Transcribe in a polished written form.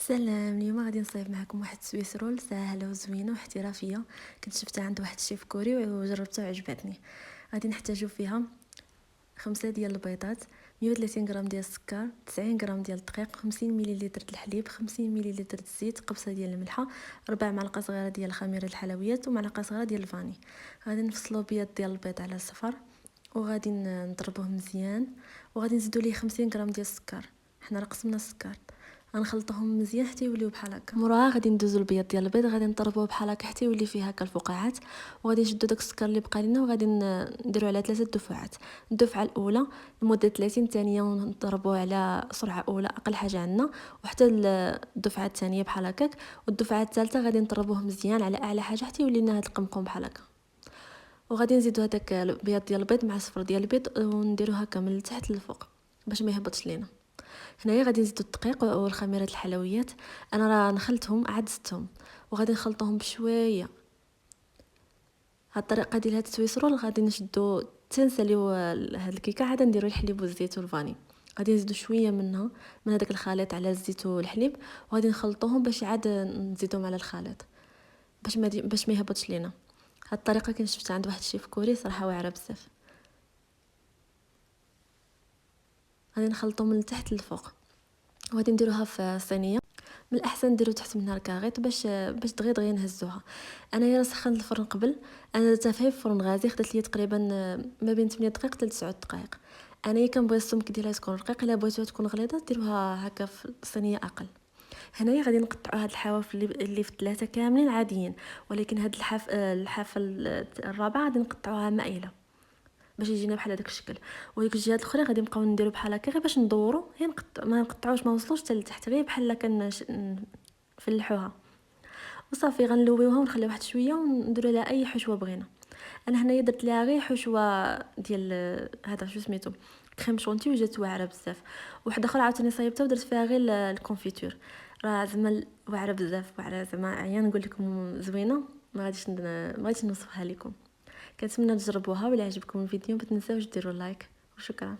سلام. اليوم غادي نصايب معكم واحد السويسرول ساهله وزوينه واحترافيه. كنت شفتها عند واحد الشيف كوري وجربتها وعجبتني. غادي نحتاجو فيها 5 ديال البيضات، 130 غرام ديال السكر، 90 غرام ديال الدقيق، 50 مليلتر د الحليب، 50 مليلتر د الزيت، قبصه ديال الملحه، 4 معلقه صغيره ديال خميره الحلويات ومعلقه صغيره ديال الفاني. غادي نفصلوا بيض ديال البيض على الصفر وغادي نضربوه مزيان، وغادي نزيدوا ليه 50 غرام ديال السكر. حنا راه قسمنا السكر، غنخلطهم مزيان حتى يوليو بحال هكا. موراها غادي ندوزو البيض ديال البيض، غادي نطربوه بحال هكا حتى يولي فيه هكا الفقاعات، وغادي نشدو داك السكر اللي بقى لينا وغادي نديرو على 3 دفعات. الدفعه الاولى لمده 30 ثانيه ونضربوه على سرعه اولى اقل حاجه عندنا، وحتى الدفعه الثانيه بحال هكاك، والدفعه الثالثه غادي نطربوه مزيان على اعلى حاجه حتى يولي لنا هاد القمقم بحال هكا. وغادي نزيدو هذاك البيض ديال البيض مع الصفر ديال البيض ونديرو هكا من التحت للفوق باش ما يهبطش لينا. هنايا غادي نزيدو الدقيق والخميره الحلويات. انا راه نخلتهم عدستهم وغادي نخلطهم بشويه. هاد الطريقه ديال هاد السويسرول غادي نشدو تنساليو هاد الكيكه، عاد نديرو الحليب والزيت والفاني. غادي نزيدو شويه منها من هذاك الخليط على الزيت والحليب، وغادي نخلطوهم باش عاد نزيدهم على الخليط باش ما يهبطش لينا. هاد الطريقه كنت شفتها عند واحد الشيف كوري صراحه واعره بزاف. غادي نخلطهم من التحت للفوق وغادي نديروها في صينيه. من الاحسن نديرو تحت منها الكاغيط باش دغيا نهزوها. انايا سخنت الفرن قبل، انا درتها في فرن غازي، خدات لي تقريبا ما بين 8 دقائق حتى 9 دقائق. انايا كنبغي السمك ديالها تكون رقيق، الا بغيتوها تكون غليظه ديروها هكا في صينيه اقل. هنايا غادي نقطعوا هاد الحواف اللي في الثلاثه كاملين عاديين، ولكن هاد الحافه الرابعه غادي نقطعوها مائله باش يجينا بحال هذاك الشكل. وديك الجهات الاخرى غادي نبقاو نديرو بحال هكا غير باش ندورو، هي ما نقطعوش، ما وصلوش حتى لتحت، غير بحال نفلحوها وصافي. غنلويوها ونخليوها واحد شويه ونديروا لها اي حشوه بغينا. انا هنايا درت لها غير حشوه ديال هذا شو سميتو كريم شونتي وجات واعره بزاف. وحده اخرى عاوتاني صايبتها ودرت فيها غير الكونفيتور، راه زعما واعره بزاف، واعره زعما عيا نقول لكم زوينه. ما غاديش نوصفها لكم. كنتمنى تجربوها، ولا عجبكم الفيديو ما تنساوش ديروا لايك وشكرا.